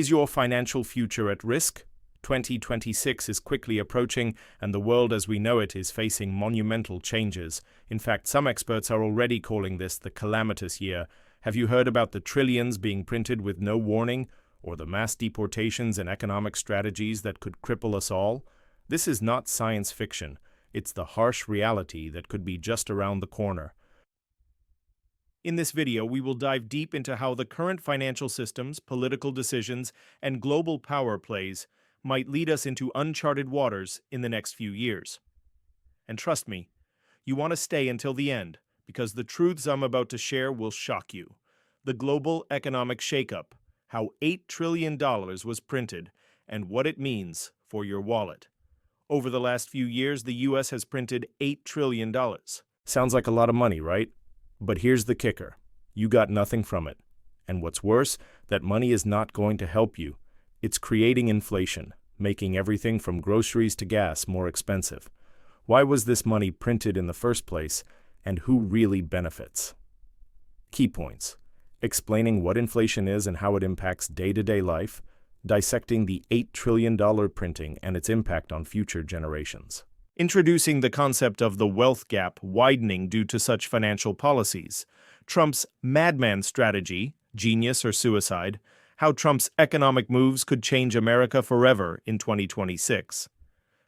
Is your financial future at risk? 2026 is quickly approaching, and the world as we know it is facing monumental changes. In fact, some experts are already calling this the calamitous year. Have you heard about the trillions being printed with no warning, or the mass deportations and economic strategies that could cripple us all? This is not science fiction. It's the harsh reality that could be just around the corner. In this video, we will dive deep into how the current financial systems, political decisions, and global power plays might lead us into uncharted waters in the next few years. And trust me, you want to stay until the end, because the truths I'm about to share will shock you. The global economic shakeup, how $8 trillion was printed, and what it means for your wallet. Over the last few years, the US has printed $8 trillion. Sounds like a lot of money, right? But here's the kicker. You got nothing from it. And what's worse, that money is not going to help you. It's creating inflation, making everything from groceries to gas more expensive. Why was this money printed in the first place, and who really benefits? Key points. Explaining what inflation is and how it impacts day-to-day life, dissecting the $8 trillion printing and its impact on future generations. Introducing the concept of the wealth gap widening due to such financial policies. Trump's madman strategy, genius or suicide, how Trump's economic moves could change America forever in 2026.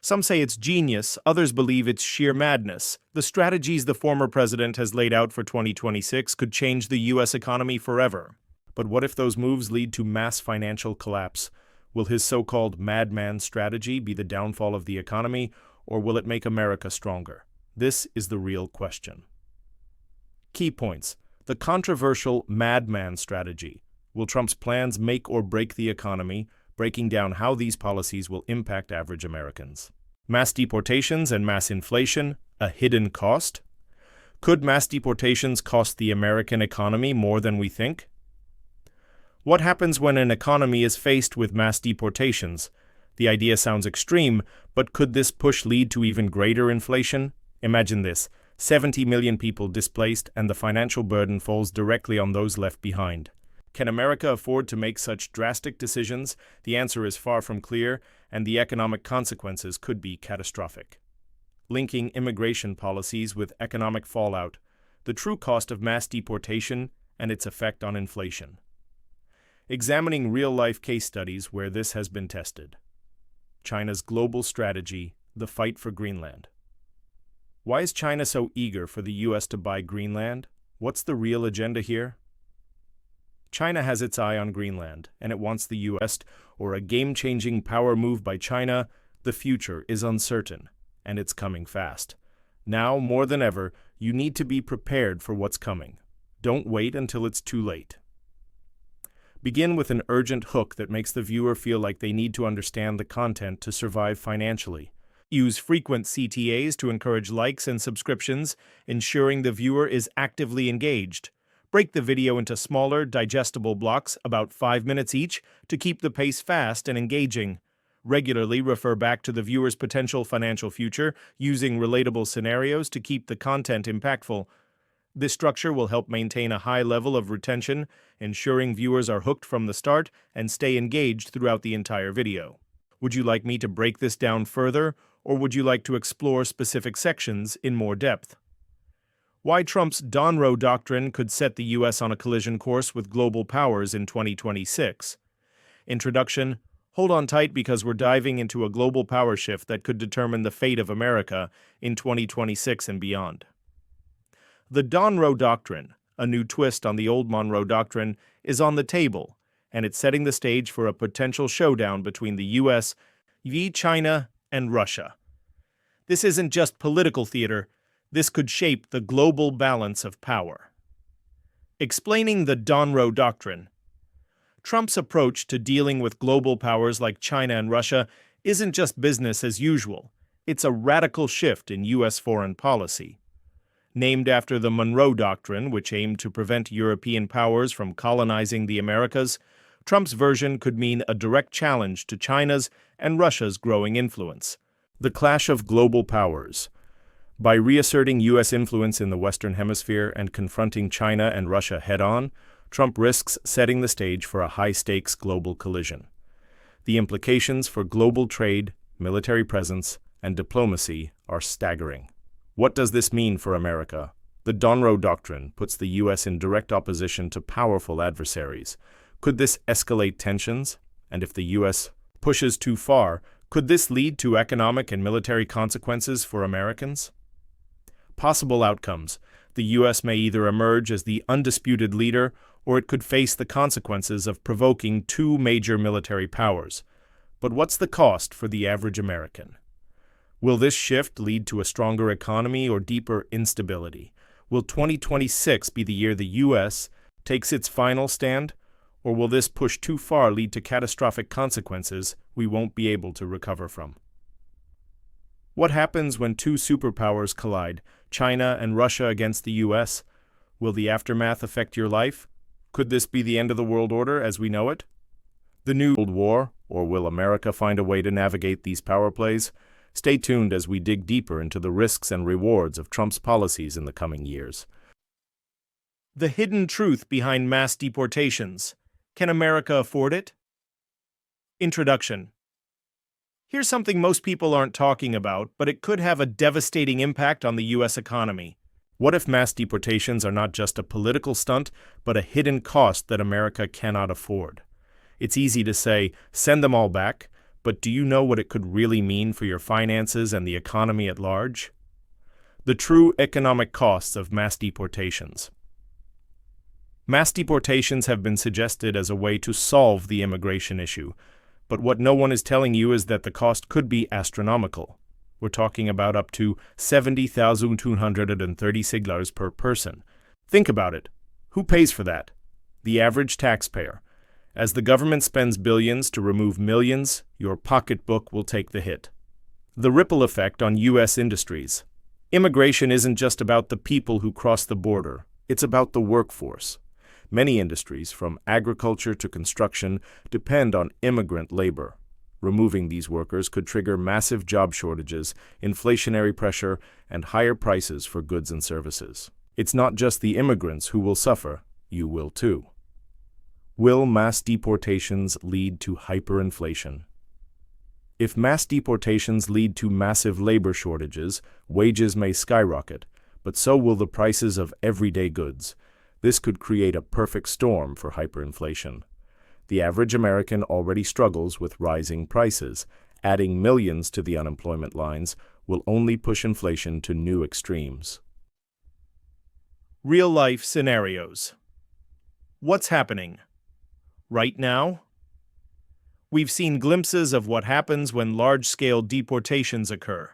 Some say it's genius, others believe it's sheer madness. The strategies the former president has laid out for 2026 could change the U.S. economy forever. But what if those moves lead to mass financial collapse? Will his so-called madman strategy be the downfall of the economy, or will it make America stronger? This is the real question. Key points. The controversial madman strategy. Will Trump's plans make or break the economy, breaking down how these policies will impact average Americans? Mass deportations and mass inflation, a hidden cost? Could mass deportations cost the American economy more than we think? What happens when an economy is faced with mass deportations? The idea sounds extreme, but could this push lead to even greater inflation? Imagine this, 70 million people displaced and the financial burden falls directly on those left behind. Can America afford to make such drastic decisions? The answer is far from clear, and the economic consequences could be catastrophic. Linking immigration policies with economic fallout, the true cost of mass deportation and its effect on inflation. Examining real-life case studies where this has been tested. China's global strategy, the fight for Greenland. Why is China so eager for the U.S. to buy Greenland? What's the real agenda here? China has its eye on Greenland, and it wants the U.S. or a game-changing power move by China. The future is uncertain, and it's coming fast. Now, more than ever, you need to be prepared for what's coming. Don't wait until it's too late. Begin with an urgent hook that makes the viewer feel like they need to understand the content to survive financially. Use frequent CTAs to encourage likes and subscriptions, ensuring the viewer is actively engaged. Break the video into smaller, digestible blocks, about 5 minutes each, to keep the pace fast and engaging. Regularly refer back to the viewer's potential financial future, using relatable scenarios to keep the content impactful. This structure will help maintain a high level of retention, ensuring viewers are hooked from the start and stay engaged throughout the entire video. Would you like me to break this down further, or would you like to explore specific sections in more depth? Why Trump's Monroe Doctrine could set the U.S. on a collision course with global powers in 2026. Introduction. Hold on tight because we're diving into a global power shift that could determine the fate of America in 2026 and beyond. The Monroe Doctrine, a new twist on the old Monroe Doctrine, is on the table, and it's setting the stage for a potential showdown between the U.S., China, and Russia. This isn't just political theater. This could shape the global balance of power. Explaining the Monroe Doctrine. Trump's approach to dealing with global powers like China and Russia isn't just business as usual. It's a radical shift in U.S. foreign policy. Named after the Monroe Doctrine, which aimed to prevent European powers from colonizing the Americas, Trump's version could mean a direct challenge to China's and Russia's growing influence. The clash of global powers. By reasserting U.S. influence in the Western Hemisphere and confronting China and Russia head-on, Trump risks setting the stage for a high-stakes global collision. The implications for global trade, military presence, and diplomacy are staggering. What does this mean for America? The Donroe Doctrine puts the U.S. in direct opposition to powerful adversaries. Could this escalate tensions? And if the U.S. pushes too far, could this lead to economic and military consequences for Americans? Possible outcomes. The U.S. may either emerge as the undisputed leader, or it could face the consequences of provoking two major military powers. But what's the cost for the average American? Will this shift lead to a stronger economy or deeper instability? Will 2026 be the year the U.S. takes its final stand? Or will this push too far lead to catastrophic consequences we won't be able to recover from? What happens when two superpowers collide, China and Russia against the U.S.? Will the aftermath affect your life? Could this be the end of the world order as we know it? The new World War, or will America find a way to navigate these power plays? Stay tuned as we dig deeper into the risks and rewards of Trump's policies in the coming years. The hidden truth behind mass deportations. Can America afford it? Introduction. Here's something most people aren't talking about, but it could have a devastating impact on the U.S. economy. What if mass deportations are not just a political stunt, but a hidden cost that America cannot afford? It's easy to say, send them all back, but do you know what it could really mean for your finances and the economy at large? The true economic costs of mass deportations. Mass deportations have been suggested as a way to solve the immigration issue, but what no one is telling you is that the cost could be astronomical. We're talking about up to $70,230 per person. Think about it. Who pays for that? The average taxpayer. As the government spends billions to remove millions, your pocketbook will take the hit. The ripple effect on U.S. industries. Immigration isn't just about the people who cross the border. It's about the workforce. Many industries, from agriculture to construction, depend on immigrant labor. Removing these workers could trigger massive job shortages, inflationary pressure, and higher prices for goods and services. It's not just the immigrants who will suffer, you will too. Will mass deportations lead to hyperinflation? If mass deportations lead to massive labor shortages, wages may skyrocket, but so will the prices of everyday goods. This could create a perfect storm for hyperinflation. The average American already struggles with rising prices. Adding millions to the unemployment lines will only push inflation to new extremes. Real-life scenarios. What's happening? Right now? We've seen glimpses of what happens when large-scale deportations occur.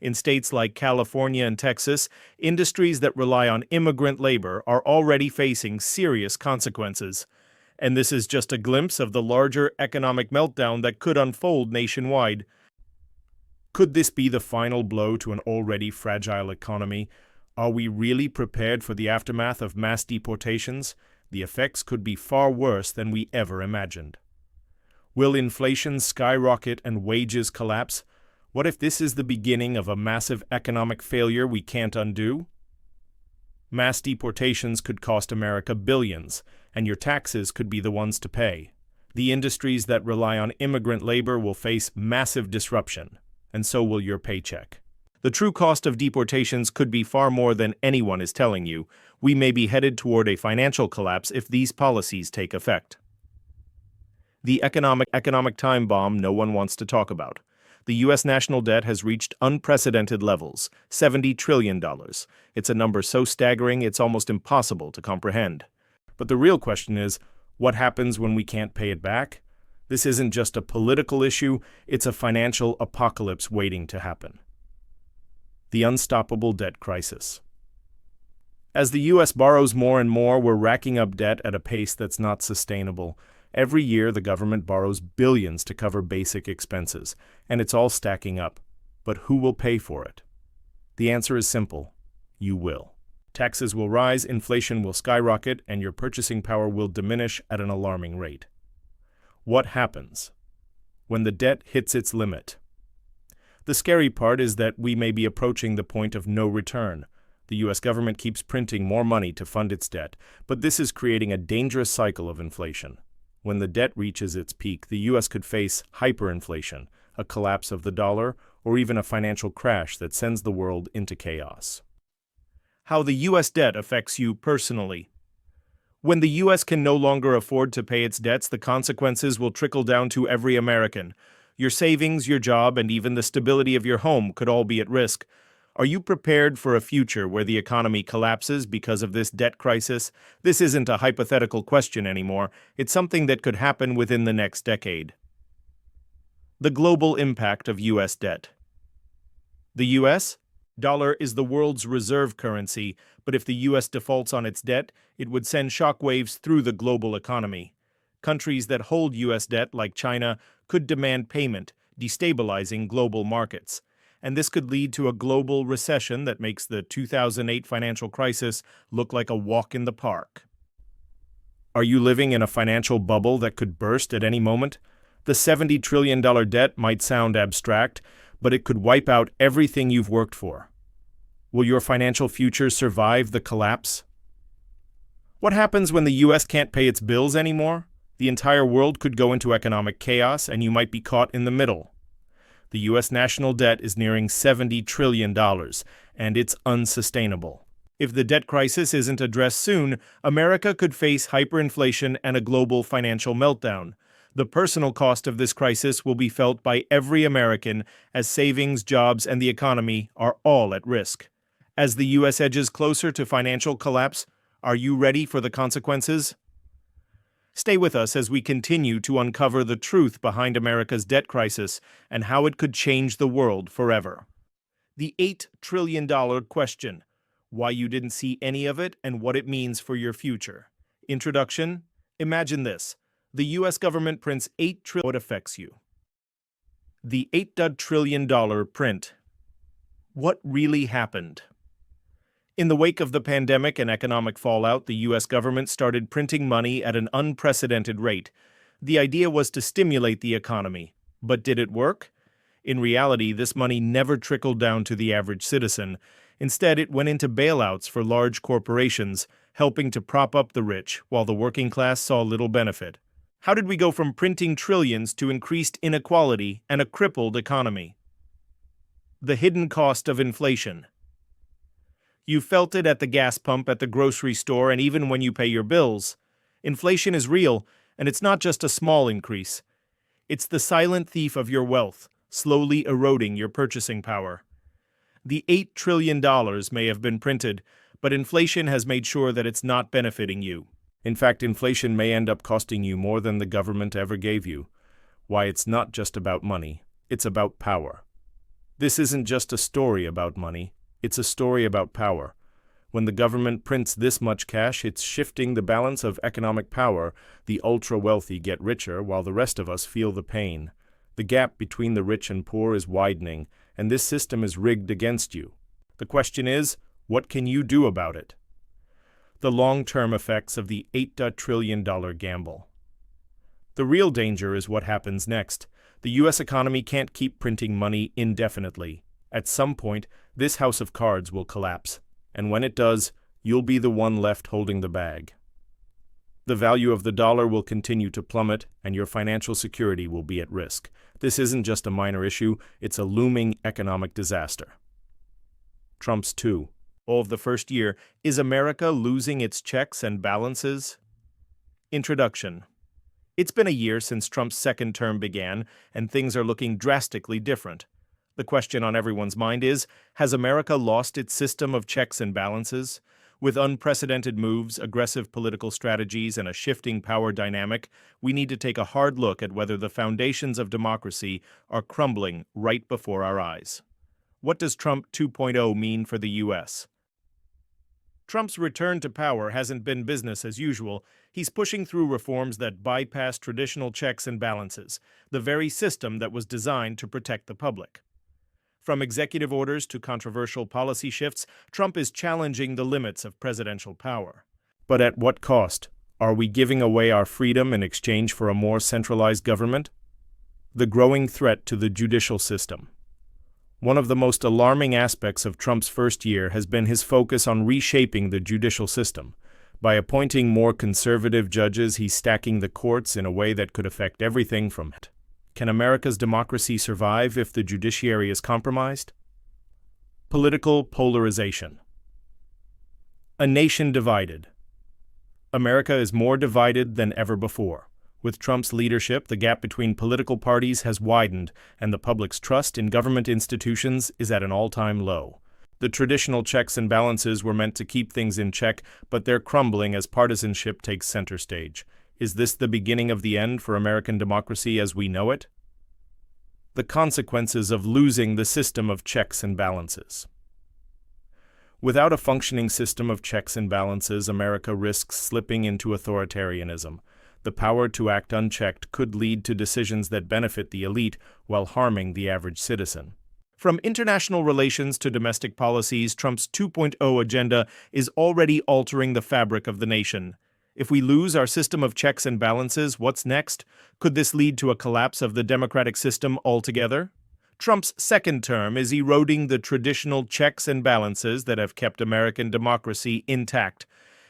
In states like California and Texas, industries that rely on immigrant labor are already facing serious consequences. And this is just a glimpse of the larger economic meltdown that could unfold nationwide. Could this be the final blow to an already fragile economy? Are we really prepared for the aftermath of mass deportations? The effects could be far worse than we ever imagined. Will inflation skyrocket and wages collapse? What if this is the beginning of a massive economic failure we can't undo? Mass deportations could cost America billions, and your taxes could be the ones to pay. The industries that rely on immigrant labor will face massive disruption, and so will your paycheck. The true cost of deportations could be far more than anyone is telling you. We may be headed toward a financial collapse if these policies take effect. The economic time bomb no one wants to talk about. The U.S. national debt has reached unprecedented levels, $70 trillion. It's a number so staggering it's almost impossible to comprehend. But the real question is, what happens when we can't pay it back? This isn't just a political issue, it's a financial apocalypse waiting to happen. The unstoppable debt crisis. As the U.S. borrows more and more, we're racking up debt at a pace that's not sustainable. Every year, the government borrows billions to cover basic expenses, and it's all stacking up. But who will pay for it? The answer is simple. You will. Taxes will rise, inflation will skyrocket, and your purchasing power will diminish at an alarming rate. What happens when the debt hits its limit? The scary part is that we may be approaching the point of no return. The US government keeps printing more money to fund its debt, but this is creating a dangerous cycle of inflation. When the debt reaches its peak, the US could face hyperinflation, a collapse of the dollar, or even a financial crash that sends the world into chaos. How the US debt affects you personally. When the US can no longer afford to pay its debts, the consequences will trickle down to every American. Your savings, your job, and even the stability of your home could all be at risk. Are you prepared for a future where the economy collapses because of this debt crisis? This isn't a hypothetical question anymore. It's something that could happen within the next decade. The global impact of US debt. The US dollar is the world's reserve currency, but if the US defaults on its debt, it would send shockwaves through the global economy. Countries that hold US debt, like China, could demand payment, destabilizing global markets. And this could lead to a global recession that makes the 2008 financial crisis look like a walk in the park. Are you living in a financial bubble that could burst at any moment? The $70 trillion debt might sound abstract, but it could wipe out everything you've worked for. Will your financial future survive the collapse? What happens when the US can't pay its bills anymore? The entire world could go into economic chaos, and you might be caught in the middle. The US national debt is nearing $70 trillion, and it's unsustainable. If the debt crisis isn't addressed soon, America could face hyperinflation and a global financial meltdown. The personal cost of this crisis will be felt by every American, as savings, jobs, and the economy are all at risk. As the US edges closer to financial collapse, are you ready for the consequences? Stay with us as we continue to uncover the truth behind America's debt crisis and how it could change the world forever. The $8 trillion question: why you didn't see any of it and what it means for your future. Introduction: imagine this. The US government prints $8 trillion. What affects you? The $8 trillion print. What really happened? In the wake of the pandemic and economic fallout, the US government started printing money at an unprecedented rate. The idea was to stimulate the economy. But did it work? In reality, this money never trickled down to the average citizen. Instead, it went into bailouts for large corporations, helping to prop up the rich, while the working class saw little benefit. How did we go from printing trillions to increased inequality and a crippled economy? The hidden cost of inflation. You felt it at the gas pump, at the grocery store, and even when you pay your bills. Inflation is real, and it's not just a small increase. It's the silent thief of your wealth, slowly eroding your purchasing power. The $8 trillion may have been printed, but inflation has made sure that it's not benefiting you. In fact, inflation may end up costing you more than the government ever gave you. Why, it's not just about money, it's about power. This isn't just a story about money, it's a story about power. When the government prints this much cash, it's shifting the balance of economic power. The ultra-wealthy get richer while the rest of us feel the pain. The gap between the rich and poor is widening, and this system is rigged against you. The question is, what can you do about it? The long-term effects of the $8 trillion gamble. The real danger is what happens next. The US economy can't keep printing money indefinitely. At some point, this house of cards will collapse, and when it does, you'll be the one left holding the bag. The value of the dollar will continue to plummet, and your financial security will be at risk. This isn't just a minor issue, it's a looming economic disaster. Trump's 2. All of the first year, is America losing its checks and balances? Introduction. It's been a year since Trump's second term began, and things are looking drastically different. The question on everyone's mind is, has America lost its system of checks and balances? With unprecedented moves, aggressive political strategies, and a shifting power dynamic, we need to take a hard look at whether the foundations of democracy are crumbling right before our eyes. What does Trump 2.0 mean for the US? Trump's return to power hasn't been business as usual. He's pushing through reforms that bypass traditional checks and balances, the very system that was designed to protect the public. From executive orders to controversial policy shifts, Trump is challenging the limits of presidential power. But at what cost? Are we giving away our freedom in exchange for a more centralized government? The growing threat to the judicial system. One of the most alarming aspects of Trump's first year has been his focus on reshaping the judicial system. By appointing more conservative judges, he's stacking the courts in a way that could affect everything from it. Can America's democracy survive if the judiciary is compromised? Political polarization. A nation divided. America is more divided than ever before. With Trump's leadership, the gap between political parties has widened, and the public's trust in government institutions is at an all-time low. The traditional checks and balances were meant to keep things in check, but they're crumbling as partisanship takes center stage. Is this the beginning of the end for American democracy as we know it? The consequences of losing the system of checks and balances. Without a functioning system of checks and balances, America risks slipping into authoritarianism. The power to act unchecked could lead to decisions that benefit the elite while harming the average citizen. From international relations to domestic policies, Trump's 2.0 agenda is already altering the fabric of the nation. If we lose our system of checks and balances, what's next? Could this lead to a collapse of the democratic system altogether? Trump's second term is eroding the traditional checks and balances that have kept American democracy intact.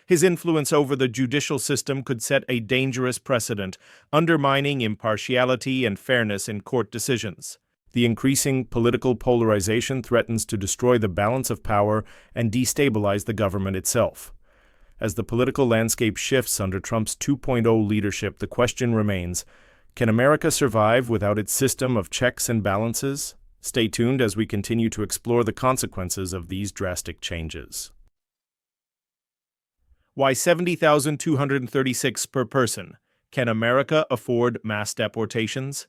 His influence over the judicial system could set a dangerous precedent, undermining impartiality and fairness in court decisions. The increasing political polarization threatens to destroy the balance of power and destabilize the government itself. As the political landscape shifts under Trump's 2.0 leadership, the question remains, can America survive without its system of checks and balances? Stay tuned as we continue to explore the consequences of these drastic changes. Why $70,236 per person? Can America afford mass deportations?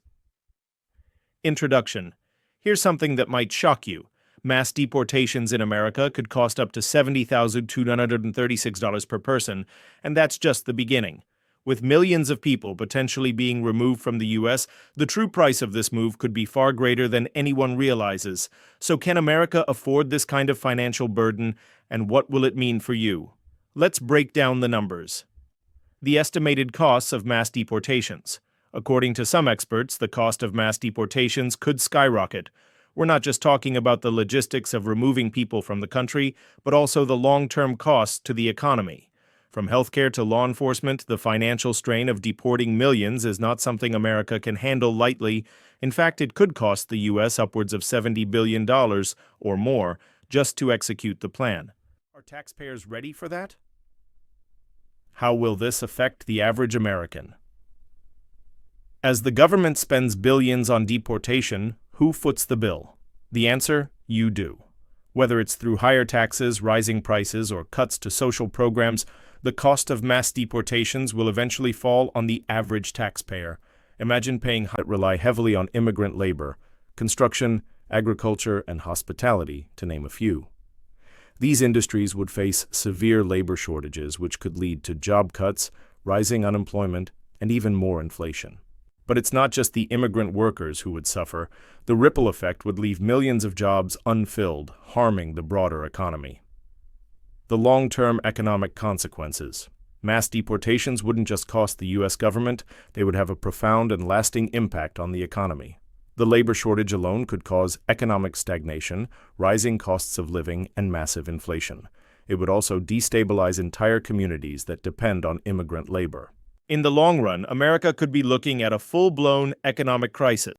Introduction. Here's something that might shock you. Mass deportations in America could cost up to $70,236 per person, and that's just the beginning. With millions of people potentially being removed from the U.S., the true price of this move could be far greater than anyone realizes. So can America afford this kind of financial burden, and what will it mean for you? Let's break down the numbers. The estimated costs of mass deportations. According to some experts, the cost of mass deportations could skyrocket. We're not just talking about the logistics of removing people from the country, but also the long-term costs to the economy. From healthcare to law enforcement, the financial strain of deporting millions is not something America can handle lightly. In fact, it could cost the U.S. upwards of $70 billion or more just to execute the plan. Are taxpayers ready for that? How will this affect the average American? As the government spends billions on deportation, who foots the bill? The answer, you do. Whether it's through higher taxes, rising prices, or cuts to social programs, the cost of mass deportations will eventually fall on the average taxpayer. Imagine paying that rely heavily on immigrant labor, construction, agriculture, and hospitality, to name a few. These industries would face severe labor shortages, which could lead to job cuts, rising unemployment, and even more inflation. But it's not just the immigrant workers who would suffer. The ripple effect would leave millions of jobs unfilled, harming the broader economy. The long-term economic consequences. Mass deportations wouldn't just cost the U.S. government, they would have a profound and lasting impact on the economy. The labor shortage alone could cause economic stagnation, rising costs of living, and massive inflation. It would also destabilize entire communities that depend on immigrant labor. In the long run, America could be looking at a full-blown economic crisis.